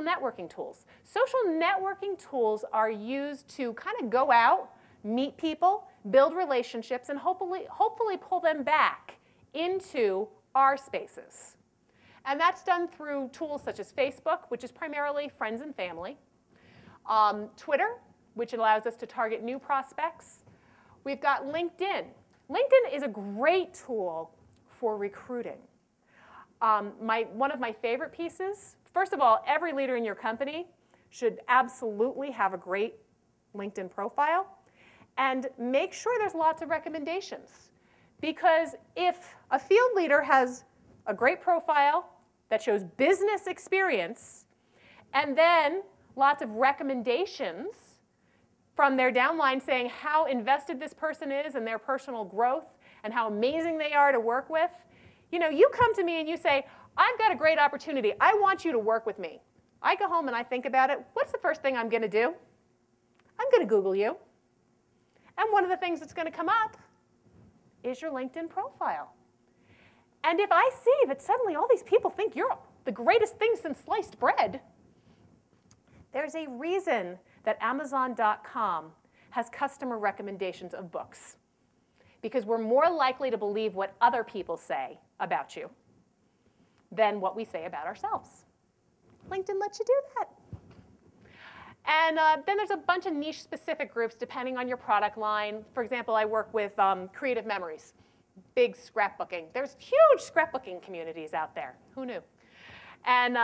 networking tools. Social networking tools are used to kind of go out, meet people, build relationships, and hopefully pull them back into our spaces. And that's done through tools such as Facebook, which is primarily friends and family, Twitter, which allows us to target new prospects. We've got LinkedIn. LinkedIn is a great tool for recruiting. One of my favorite pieces, first of all, every leader in your company should absolutely have a great LinkedIn profile. And make sure there's lots of recommendations. Because if a field leader has a great profile that shows business experience, and then lots of recommendations from their downline saying how invested this person is in their personal growth and how amazing they are to work with, you know, you come to me and you say, I've got a great opportunity. I want you to work with me. I go home and I think about it. What's the first thing I'm going to do? I'm going to Google you. And one of the things that's going to come up is your LinkedIn profile. And if I see that suddenly all these people think you're the greatest thing since sliced bread, there's a reason that Amazon.com has customer recommendations of books. Because we're more likely to believe what other people say about you than what we say about ourselves. LinkedIn lets you do that. And then there's a bunch of niche-specific groups depending on your product line. For example, I work with Creative Memories, big scrapbooking. There's huge scrapbooking communities out there. Who knew? And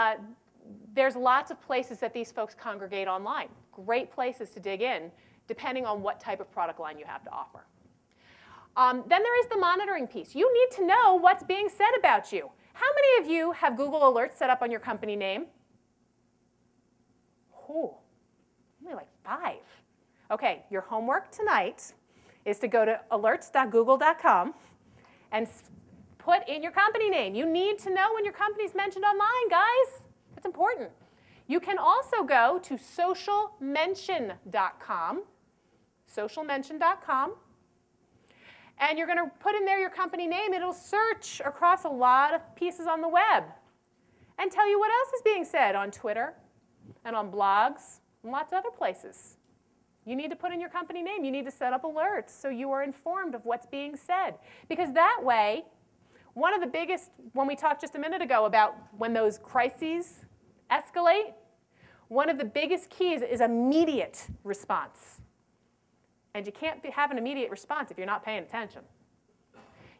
there's lots of places that these folks congregate online. Great places to dig in, depending on what type of product line you have to offer. Then there is the monitoring piece. You need to know what's being said about you. How many of you have Google Alerts set up on your company name? Oh. Only like 5. OK, your homework tonight is to go to alerts.google.com and put in your company name. You need to know when your company's mentioned online, guys. It's important. You can also go to socialmention.com, socialmention.com, and you're going to put in there your company name. It'll search across a lot of pieces on the web and tell you what else is being said on Twitter and on blogs and lots of other places. You need to put in your company name. You need to set up alerts so you are informed of what's being said. Because that way, one of the biggest, when we talked just a minute ago about when those crises escalate, one of the biggest keys is immediate response. And you can't have an immediate response if you're not paying attention.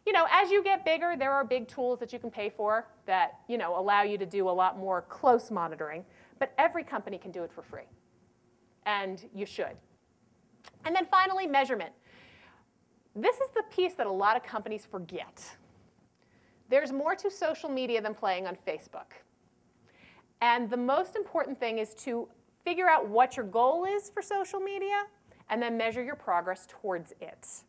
You know, as you get bigger, there are big tools that you can pay for that, you know, allow you to do a lot more close monitoring. But every company can do it for free. And you should. And then finally, measurement. This is the piece that a lot of companies forget. There's more to social media than playing on Facebook. And the most important thing is to figure out what your goal is for social media and then measure your progress towards it.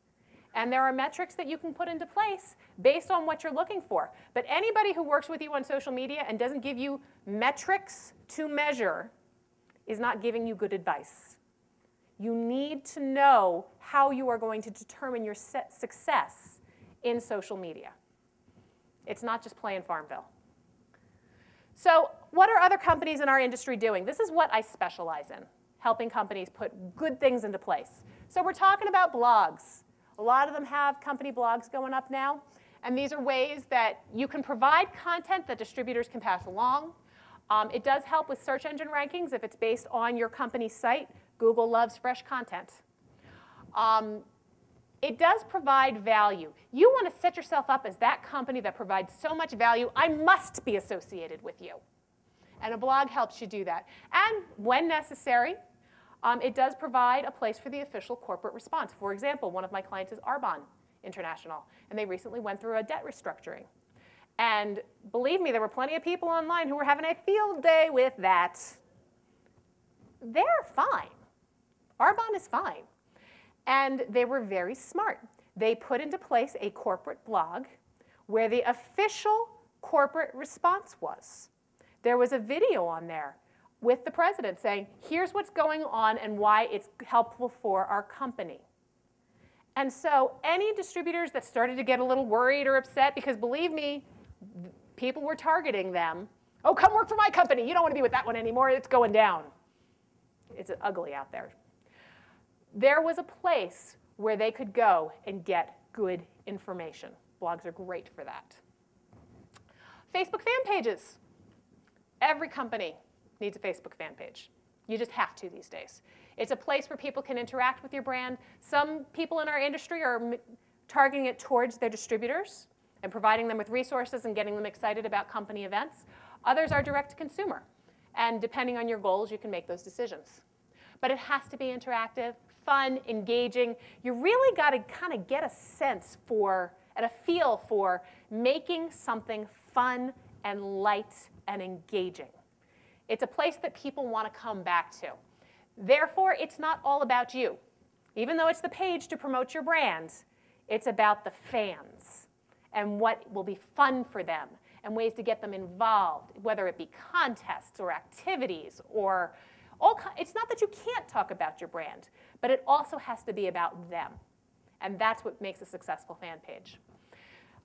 And there are metrics that you can put into place based on what you're looking for. But anybody who works with you on social media and doesn't give you metrics to measure is not giving you good advice. You need to know how you are going to determine your success in social media. It's not just playing Farmville. So what are other companies in our industry doing? This is what I specialize in, helping companies put good things into place. So we're talking about blogs. A lot of them have company blogs going up now. And these are ways that you can provide content that distributors can pass along. It does help with search engine rankings if it's based on your company's site. Google loves fresh content. It does provide value. You want to set yourself up as that company that provides so much value, I must be associated with you. And a blog helps you do that. And when necessary, it does provide a place for the official corporate response. For example, one of my clients is Arbonne International, and they recently went through a debt restructuring. And believe me, there were plenty of people online who were having a field day with that. They're fine. Arbonne is fine. And they were very smart. They put into place a corporate blog where the official corporate response was. There was a video on there with the president saying, here's what's going on and why it's helpful for our company. And so any distributors that started to get a little worried or upset, because believe me, people were targeting them Oh, come work for my company. You don't want to be with that one anymore. It's going down. It's ugly out there. There was a place where they could go and get good information. Blogs are great for that. Facebook fan pages. Every company needs a Facebook fan page. You just have to these days. It's a place where people can interact with your brand. Some people in our industry are targeting it towards their distributors and providing them with resources and getting them excited about company events. Others are direct to consumer. And depending on your goals, you can make those decisions. But it has to be interactive, fun, engaging. You really got to kind of get a sense for and a feel for making something fun and light and engaging. It's a place that people want to come back to. Therefore, it's not all about you. Even though it's the page to promote your brand, it's about the fans and what will be fun for them and ways to get them involved, whether it be contests or activities or it's not that you can't talk about your brand, but it also has to be about them. And that's what makes a successful fan page.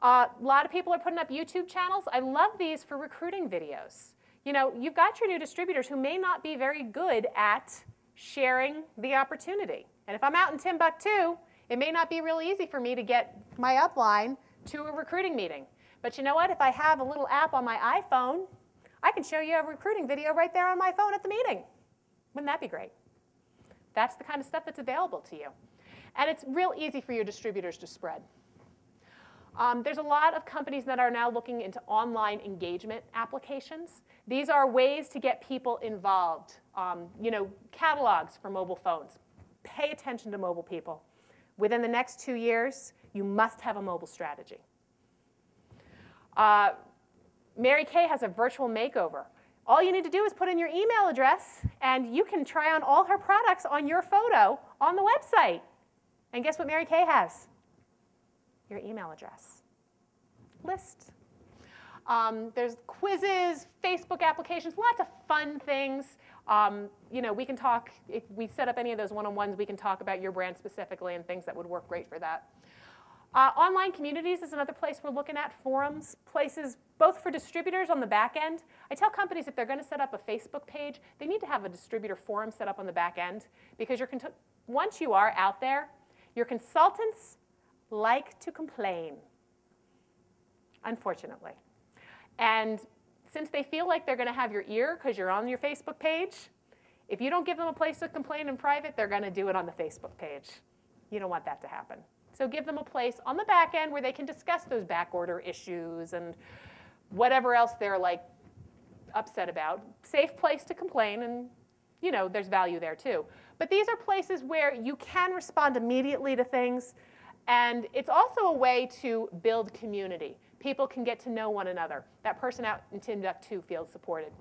A lot of people are putting up YouTube channels. I love these for recruiting videos. You know, you've got your new distributors who may not be very good at sharing the opportunity. And if I'm out in Timbuktu, it may not be real easy for me to get my upline to a recruiting meeting. But you know what? If I have a little app on my iPhone, I can show you a recruiting video right there on my phone at the meeting. Wouldn't that be great? That's the kind of stuff that's available to you. And it's real easy for your distributors to spread. There's a lot of companies that are now looking into online engagement applications. These are ways to get people involved. You know, catalogs for mobile phones. Pay attention to mobile people. Within the next 2 years, you must have a mobile strategy. Mary Kay has a virtual makeover. All you need to do is put in your email address, and you can try on all her products on your photo on the website. And guess what Mary Kay has? Your email address. List. There's quizzes, Facebook applications, lots of fun things. You know, we can talk, if we set up any of those one-on-ones, we can talk about your brand specifically and things that would work great for that. Online communities is another place we're looking at. Forums, places both for distributors on the back end. I tell companies if they're going to set up a Facebook page, they need to have a distributor forum set up on the back end, because once you are out there, your consultants like to complain, unfortunately. And since they feel like they're going to have your ear because you're on your Facebook page, if you don't give them a place to complain in private, they're going to do it on the Facebook page. You don't want that to happen. So give them a place on the back end where they can discuss those back order issues and whatever else they're like upset about. Safe place to complain, and you know, there's value there too. But these are places where you can respond immediately to things, and it's also a way to build community. People can get to know one another. That person out in Timbuktu feels supported.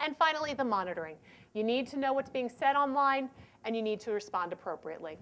And finally, the monitoring. You need to know what's being said online, and you need to respond appropriately.